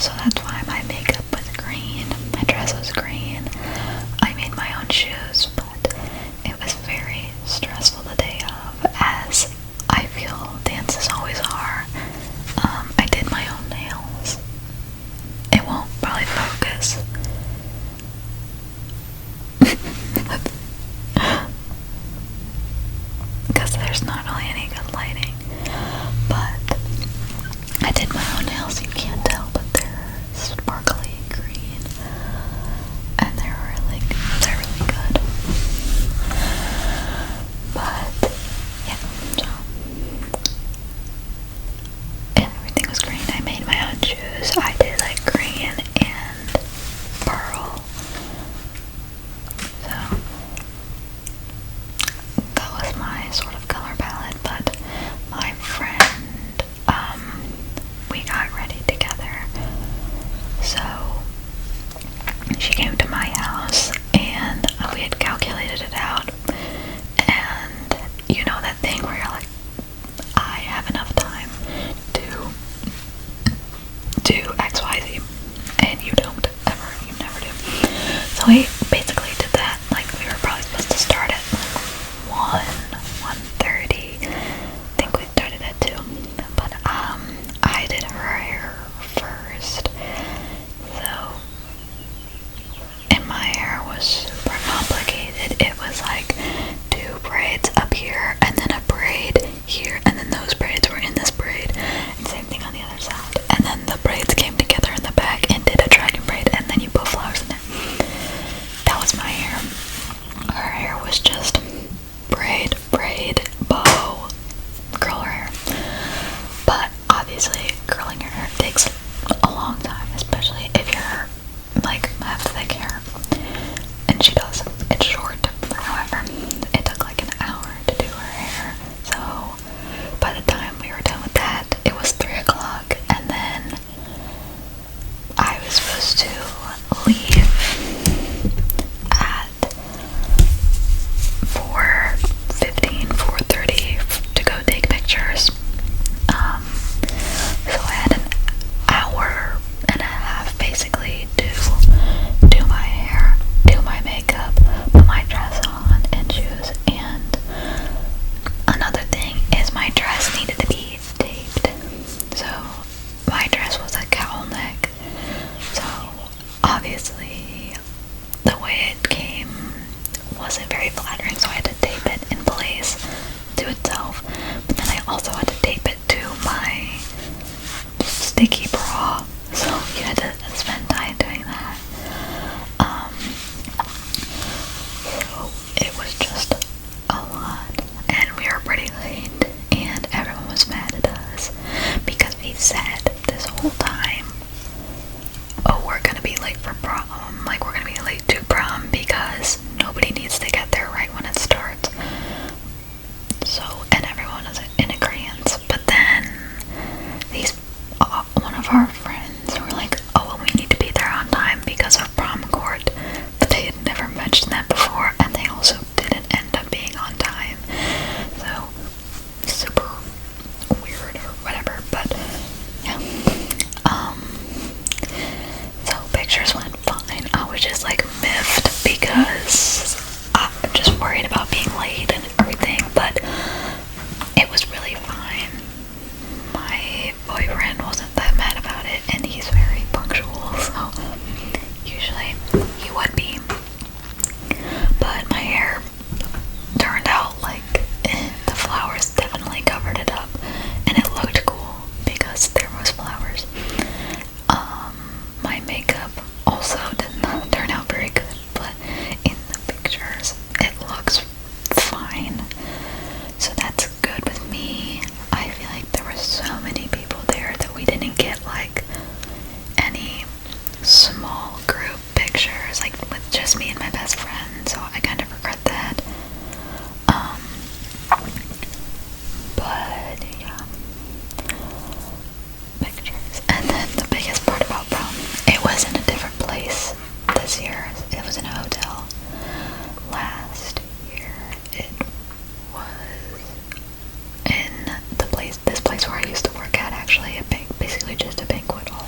So that's why my makeup was green, my dress was green. I made my own shoes, but it was very stressful the day of, as I feel dances always are. I did my own nails. It won't probably focus. Because there's not really any good lighting. But I did my own nails, you can't tell, but they're sparkly green. And they're really good. But yeah, so and everything was green. I made my own shoes. I did like green and pearl. So that was my sort of color palette. But my friend, we got ready together. So she came to my house and we had calculated it out. And you know that thing where you're like, I have enough time to do XYZ, and you don't ever, you never do. So we basically did that. Like, we were probably supposed to start at 1:30. I think we started at 2. But I did her hair first. So, and my hair was super complicated. It was like 2 braids up here, and then a braid here, and then those braids were in this braid, and same thing on the other side. And then the braids came together in the back and did a dragon braid, and then you put flowers in there. That was my hair. Her hair was just braid, bow, curl her hair. But obviously, curling your hair takes a long time, especially if you're like have thick hair. And she does. It's short. However, it took like an hour to do her hair. So by the time we were done with that, it was 3 o'clock, and then I was supposed to leave at 4:30 to go take pictures. So I had an hour and a half basically to do my hair, do my makeup, put my dress on and shoes. And another thing is my dress needed to be taped. So my dress was a cowl neck. So obviously the way it came wasn't very flattering, so I had to tape it in place to itself. But then I also had to tape it to my sticky bra, so you had to spend time doing that. So it was just a lot, and we were pretty late, and everyone was mad at us because we said this whole time, oh, we're gonna be late for prom, like we're gonna be late to prom because nobody needs to get there right when it starts. So, and everyone is in agreement. But then one of our friends were like, oh, well, we need to be there on time because of prom court. But they had never mentioned that before, and they also didn't end up being on time. So, super weird or whatever, but yeah. So pictures went fine. I was just like miffed because I'm just worried about being late and everything, but it was really fine. My boyfriend wasn't that mad about it, and he's very punctual, so usually he would be. But my hair turned out like the flowers definitely covered it up, and it looked cool because there was flowers. My makeup also did not turn out very good, but in the pictures it looks fine. So that's good with me. I feel like there were so many people there that we didn't get like any small group pictures, like with just me and my best friend, so I kind of regret that. But yeah, pictures. And then the biggest part about prom, it was in a different place this year. It was in a hotel. Last year it was in this place where I used to work at, actually, basically just a banquet hall.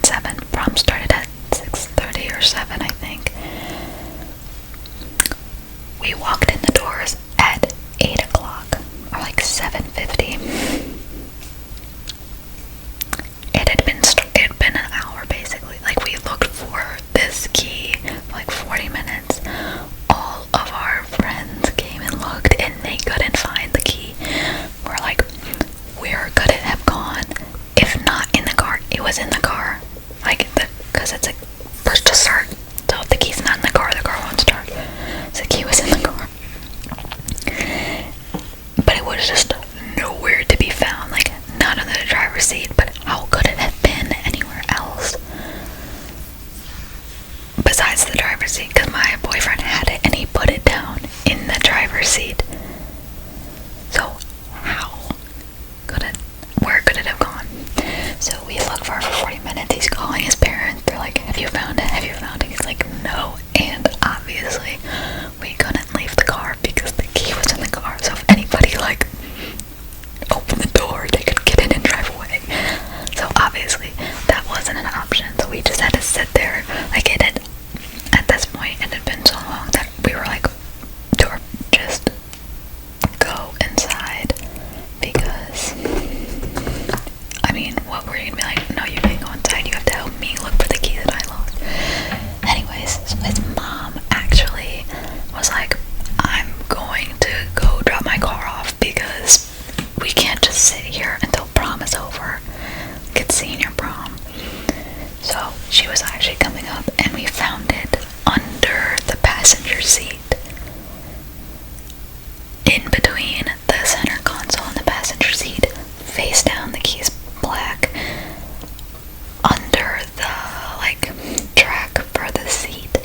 7. Prom started at 6:30 or 7, I think. We walked in the doors at 8 o'clock, or like 7:50. It had been an hour basically. Like, we looked for this key for like 40 minutes. All of our friends came and looked and they couldn't find the key. We're like, where could it have gone? If not in the car, it was in the car. Like, because it's a push to start. So if the key's not in the car won't start. So the key was in the car. But it was just nowhere to be found. Like, not under the driver's seat, but how could it have been anywhere else besides the driver's seat? Because my boyfriend had it and he put it down in the driver's seat. So where could it have gone? So we looked for 40 minutes. He's calling his parents. They're like, have you found it? Have you found it? He's like, no. And obviously we couldn't leave the car because the key was in the car. So if anybody like opened the door, they could get in and drive away. So obviously that wasn't an option. So we just had to sit there. Like, at this point, it had been so long that we were like, just go inside. Because, I mean, what were you gonna be like? No, you can't go inside. You have to help me look for the key that I lost. Anyways, so his mom actually was like, I'm going to go drop my car off because we can't just sit here until prom is over. Get senior prom. So she was actually coming up and we found it under the passenger seat. In between the center console and the passenger seat, face down, the key's black. Under the, like, track for the seat.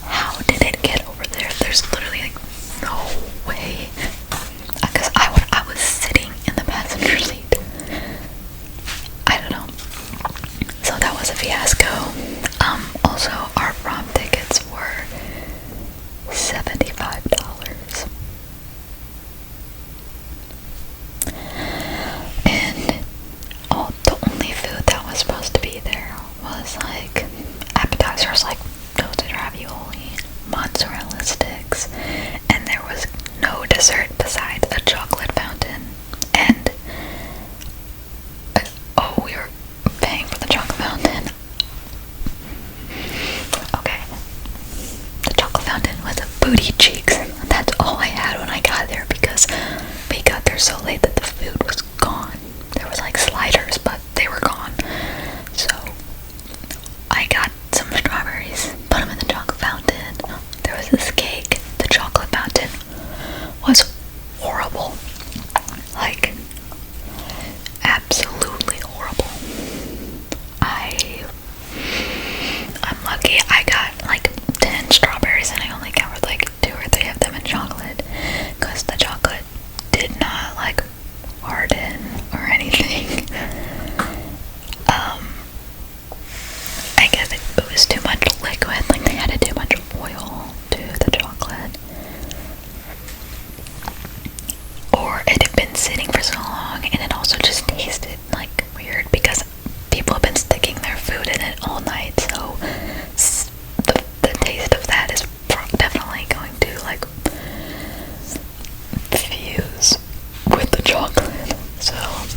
How did it get over there? There's literally, like, no way. Because I was sitting in the passenger seat. I don't know. So that was a fiasco. Also, our prom tickets were $75. And the only food that was supposed to be there was like appetizers, like toasted ravioli, mozzarella sticks, and there was no dessert besides a chocolate fountain. And we were paying for the chocolate fountain. Okay, the chocolate fountain was a booty cheeks. That's all I had when I got there because we got there so late that the food was gone. There was like sliders, but they were gone. So I got some strawberries, put them in the chocolate fountain. There was this cake. The chocolate fountain was horrible. Like, absolutely horrible. I'm lucky I got like 10 strawberries and I only covered like 2 or 3 of them in chocolate because the chocolate did not like harden or anything. I guess it was too much liquid, like they added too much oil to the chocolate. Or it had been sitting for so long and it also just tasted like weird because people have been sticking their food in it all night, so the taste of that is definitely going to like fuse with the chocolate. So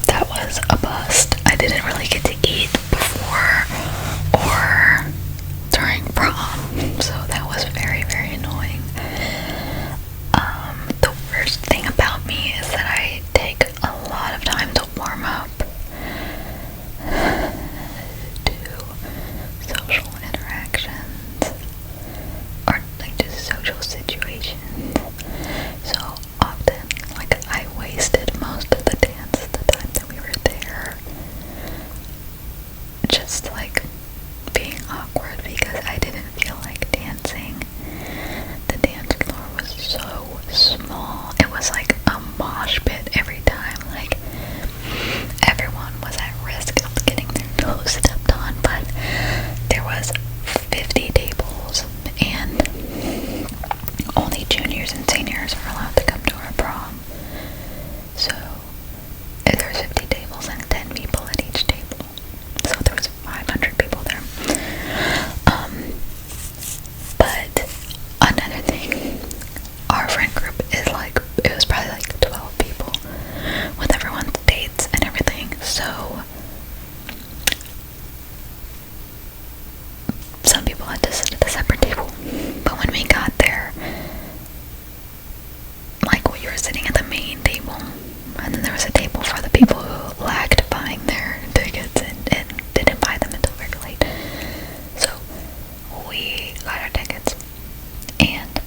that was a bust. I didn't really get to eat before or during prom, so that was very, very annoying. The worst thing about me is that I take a lot of time to warm up to social interactions or like just social situations. So often, like, I wasted most of the dance the time that we were there. So some people had to sit at a separate table. But when we got there, like we were sitting at the main table, and then there was a table for the people who lagged buying their tickets and didn't buy them until very late. So we got our tickets, and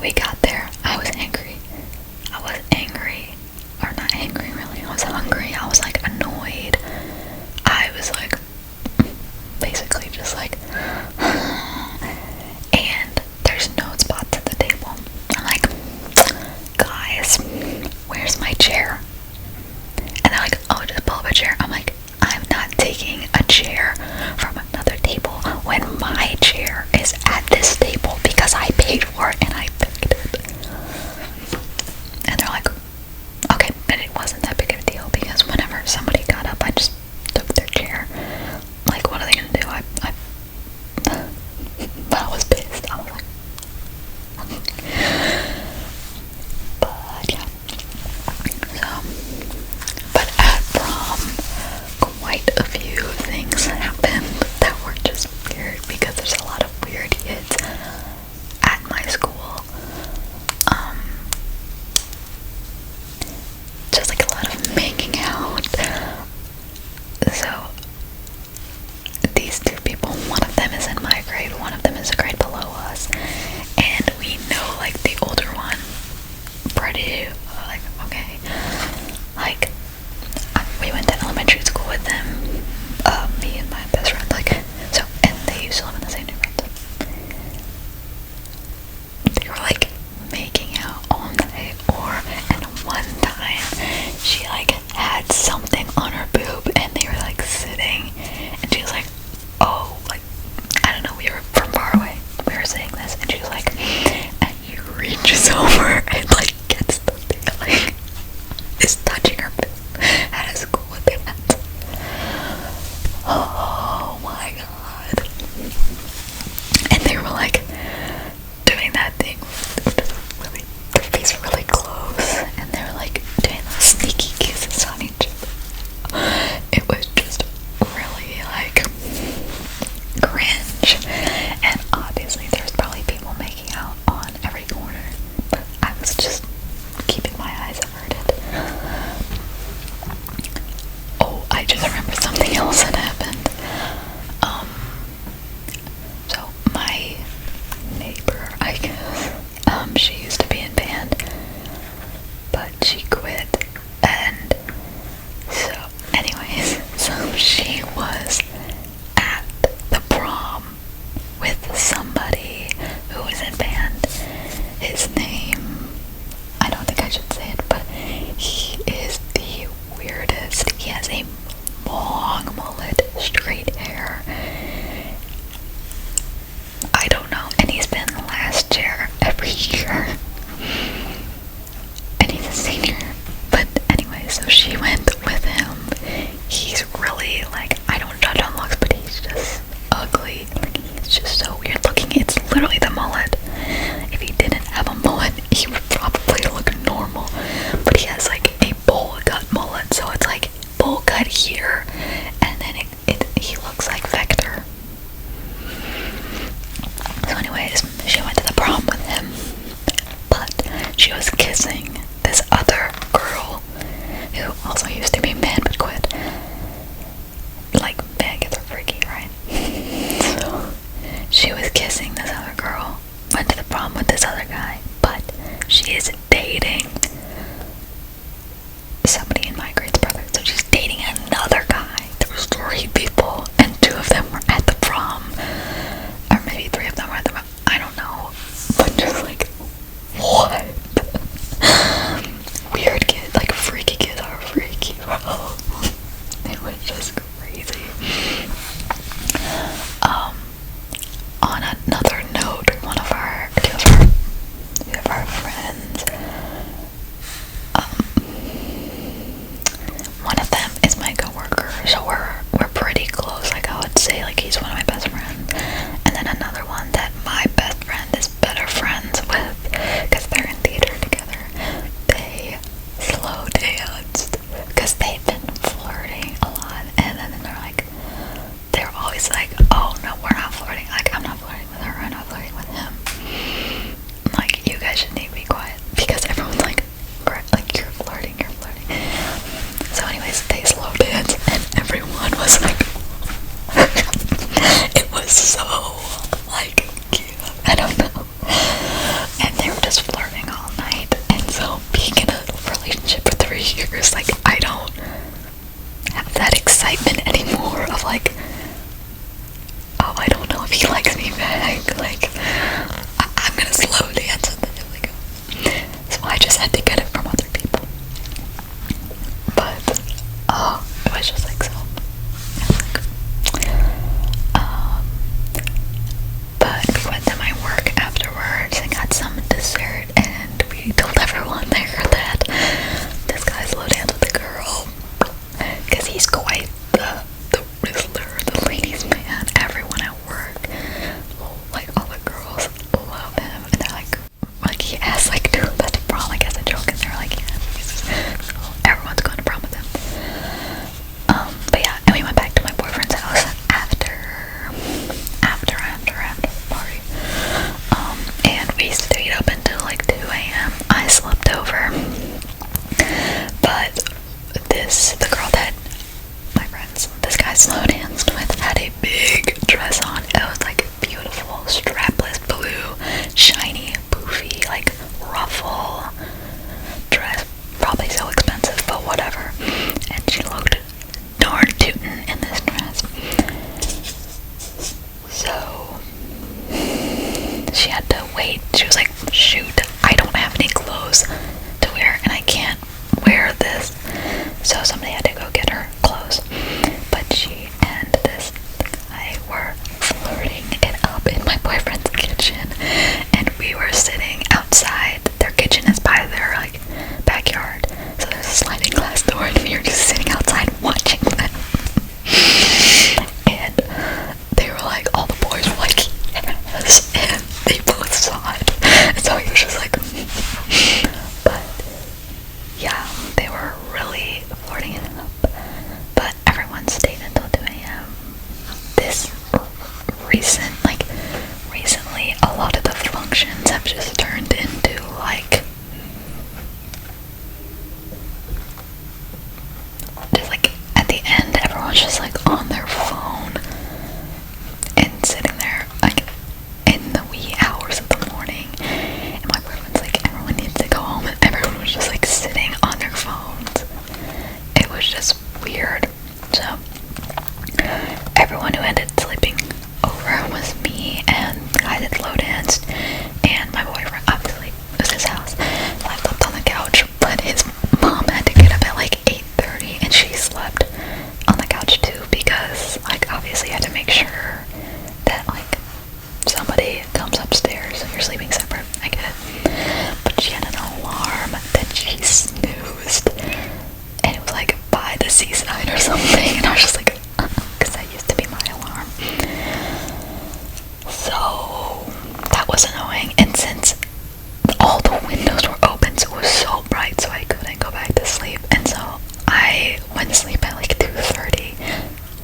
we got there. I was angry. Or not angry really, I was hungry. I was like annoyed. I was like basically just like and there's no spots at the table. I'm like, guys, where's my chair? And they're like, oh, just pull up a chair. I'm like, I'm not taking a chair from another table when my chair is at this table because I paid for it and I picked it. And they're like, okay, but it wasn't that big of a deal because whenever somebody got up, I just took their chair. Like, what are they gonna do? But I was pissed. I was like, but yeah. So, but at prom, quite a few things happened that were just weird because there's a lot of weird kids at my school. Just like a lot of making out. So these two people, one of them is in my grade, one of them is a grade below us, and we know like the older one pretty like okay, like we went to elementary school with them, me and my best friend, like, so, and they used to live in the same neighborhood. They were like making out all night, and one time she like had something on her boob and they were like sitting and she was like, oh, like, I don't know, we were from far away, we were saying this, and she was like, and he reaches over and like gets the thing, like, is touching her boob at a school event. Oh my god. And they were like doing that thing really, their face really close, and they were like doing those sneaky kisses on each other. It was just really like cringe, and obviously there's probably people making out on every corner, but I was just keeping my eyes averted. Oh, I just remembered something else that happened. So my neighbor, I guess, she used to be in band, but she quit, and so anyways, so she was at the prom with somebody who was in band. His name, I don't think I should say it, but he is the weirdest. He has a long mullet, straight hair. I don't know, and he's been last year every year, and he's a senior. But anyway, so she went with him. He's really like, I don't judge on looks, but he's just ugly. Like, he's just so weird looking. It's literally the mullet. If he didn't have a mullet, he would probably look normal, but he has like a bowl cut mullet, so it's like bowl cut here, and then he looks like Vector. So anyways, she went to the prom with him, but she was kissing this other girl who also used to be in band but quit. Like, band gets are freaky, right? So she was kissing this other girl, went to the prom with this other guy, but she is dating somebody in my grade's brother, so she's dating another guy. There was 3 people, and 2 of them were at the prom, or maybe 3 of them were at the prom, I don't know, but just like, what? Weird kids, like freaky kids are freaky, bro. It was just crazy. On another note, two of our friends, one of them is my coworker, so we're pretty close. Like, I would say, like, he's one of my best friends. And then another one that my best friend is better friends with, because they're in theater together. They slow danced, because they the girl that this guy slow danced with had a big dress on. It was like beautiful, strapless, blue, shiny, poofy, like ruffle dress. Probably so expensive, but whatever. And she looked darn tootin' in this dress. So she had to wait. She was like, shoot, I don't have any clothes to wear and I can't wear this. So somebody had to go get her clothes. But she and this guy were flirting it up in my boyfriend's kitchen, and we were sitting outside. Their kitchen is by their like backyard, so there's a sliding glass door, and we were just sitting outside watching them. And they were like, all the boys were like, yes, and they both saw it. And so he was just like, but yeah, they were really flirting it up. But everyone stayed until 2 a.m. Recently, a lot of the functions have just turned into like, just like at the end, everyone's just like on their phone and sitting there like in the wee hours of the morning. And my boyfriend's like, everyone needs to go home, and everyone was just like sitting on their phones. It was just weird. So everyone who ended sleeping over was me and the guy that slow danced and my boyfriend. Obviously, it was his house. So I slept on the couch, but his mom had to get up at like 8:30, and she slept on the couch too, because like obviously you had to make sure that like somebody comes upstairs, so you're sleeping separate. I get it. But she had an alarm that she snoozed, and it was like by the seaside or something, and I was just like, because that used to be my alarm. So that was annoying, and since all the windows were open, so it was so bright, so I couldn't go back to sleep, and so I went to sleep at like 2:30,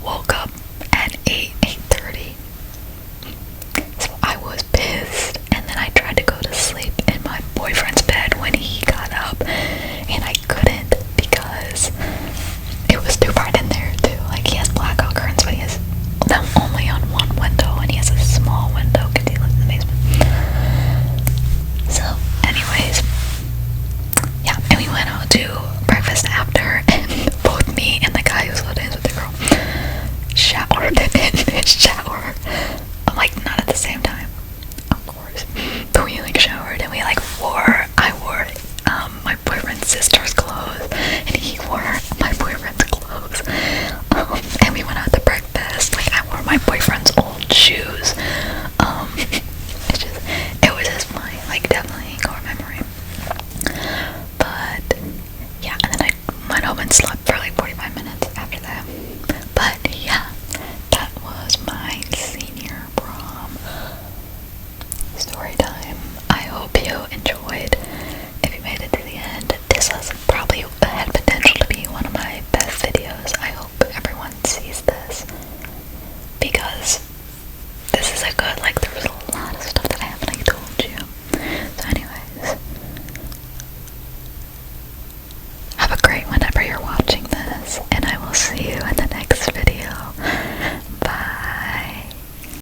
woke up at 8:30. So I was pissed, and then I tried to go to sleep in my boyfriend's bed when he got up, and I couldn't because it was too bright in there too. Like, he has blackout curtains, but he has them only on one window, and he has a small window because he lives in the basement. So anyways, yeah, and we went out to breakfast after, and both me and the guy who was dancing with the girl showered in his shower. I'm like, not at the same time, of course, but we like showered, and we like I wore my boyfriend's sister's clothes, and he wore my boyfriend's clothes, and we went out to breakfast. Like, I wore my boyfriend's old shoes. It was just my like definitely core memory. But yeah, and then I went home and slept